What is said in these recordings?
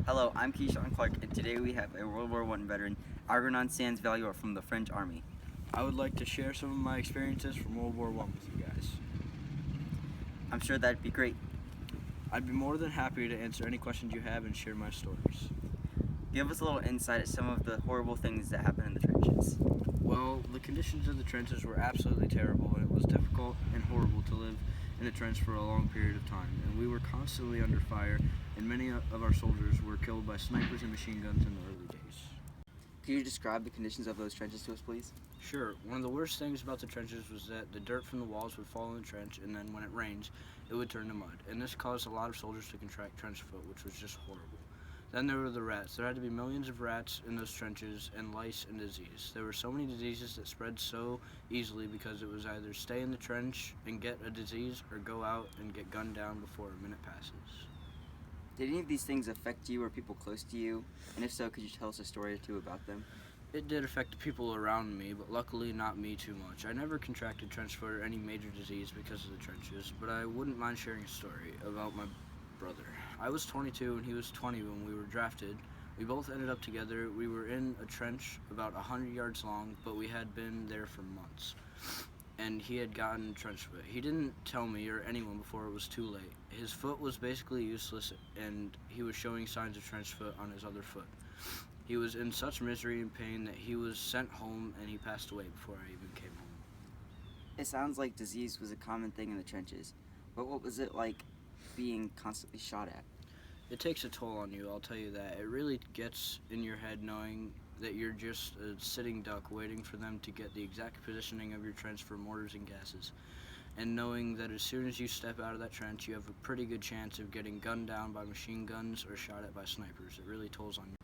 Hello, I'm Keshaun Clark, and today we have a World War I veteran, Algernon Sands Valior from the French Army. I would like to share some of my experiences from World War I with you guys. I'm sure that'd be great. I'd be more than happy to answer any questions you have and share my stories. Give us a little insight at some of the horrible things that happen in the trenches. Well, the conditions of the trenches were absolutely terrible, and it was difficult and horrible to live in a trench for a long period of time, and we were constantly under fire, and many of our soldiers were killed by snipers and machine guns in the early days. Could you describe the conditions of those trenches to us, please? Sure. One of the worst things about the trenches was that the dirt from the walls would fall in the trench, and then when it rains, it would turn to mud, and this caused a lot of soldiers to contract trench foot, which was just horrible. Then there were the rats. There had to be millions of rats in those trenches, and lice and disease. There were so many diseases that spread so easily because it was either stay in the trench and get a disease or go out and get gunned down before a minute passes. Did any of these things affect you or people close to you? And if so, could you tell us a story or two about them? It did affect the people around me, but luckily not me too much. I never contracted trench foot or any major disease because of the trenches, but I wouldn't mind sharing a story about my brother. I was 22 and he was 20 when we were drafted. We both ended up together. We were in a trench about 100 yards long, but we had been there for months. And he had gotten trench foot. He didn't tell me or anyone before it was too late. His foot was basically useless, and he was showing signs of trench foot on his other foot. He was in such misery and pain that he was sent home, and he passed away before I even came home. It sounds like disease was a common thing in the trenches, but what was it like being constantly shot at? It takes a toll on you, I'll tell you that. It really gets in your head knowing that you're just a sitting duck waiting for them to get the exact positioning of your trench for mortars and gases. And knowing that as soon as you step out of that trench, you have a pretty good chance of getting gunned down by machine guns or shot at by snipers. It really tolls on you.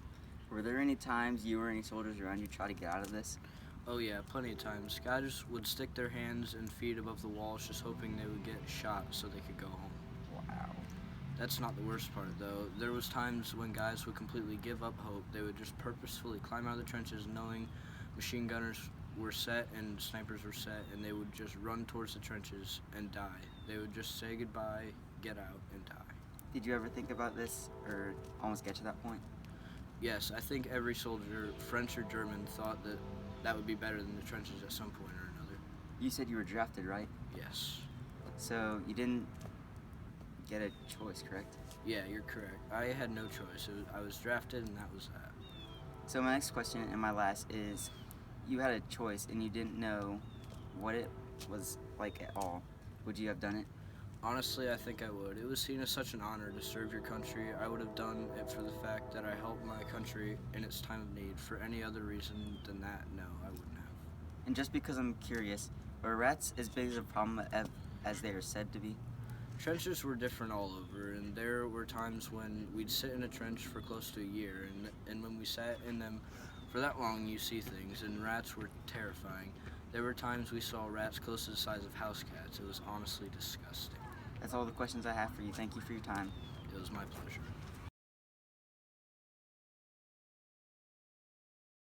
Were there any times you or any soldiers around you try to get out of this? Oh yeah, plenty of times. Guys would stick their hands and feet above the walls just hoping they would get shot so they could go home. Wow. That's not the worst part, though. There was times when guys would completely give up hope. They would just purposefully climb out of the trenches knowing machine gunners were set and snipers were set, and they would just run towards the trenches and die. They would just say goodbye, get out, and die. Did you ever think about this or almost get to that point? Yes, I think every soldier, French or German, thought that that would be better than the trenches at some point or another. You said you were drafted, right? Yes. So you didn't get a choice, correct? Yeah, you're correct. I had no choice. I was drafted, and that was that. So my next question and my last is, you had a choice and you didn't know what it was like at all. Would you have done it? Honestly, I think I would. It was seen as such an honor to serve your country. I would have done it for the fact that I helped my country in its time of need. For any other reason than that, no, I wouldn't have. And just because I'm curious, are rats as big of a problem as they are said to be? Trenches were different all over, and there were times when we'd sit in a trench for close to a year, and when we sat in them for that long, you see things, and rats were terrifying. There were times we saw rats close to the size of house cats. It was honestly disgusting. That's all the questions I have for you. Thank you for your time. It was my pleasure.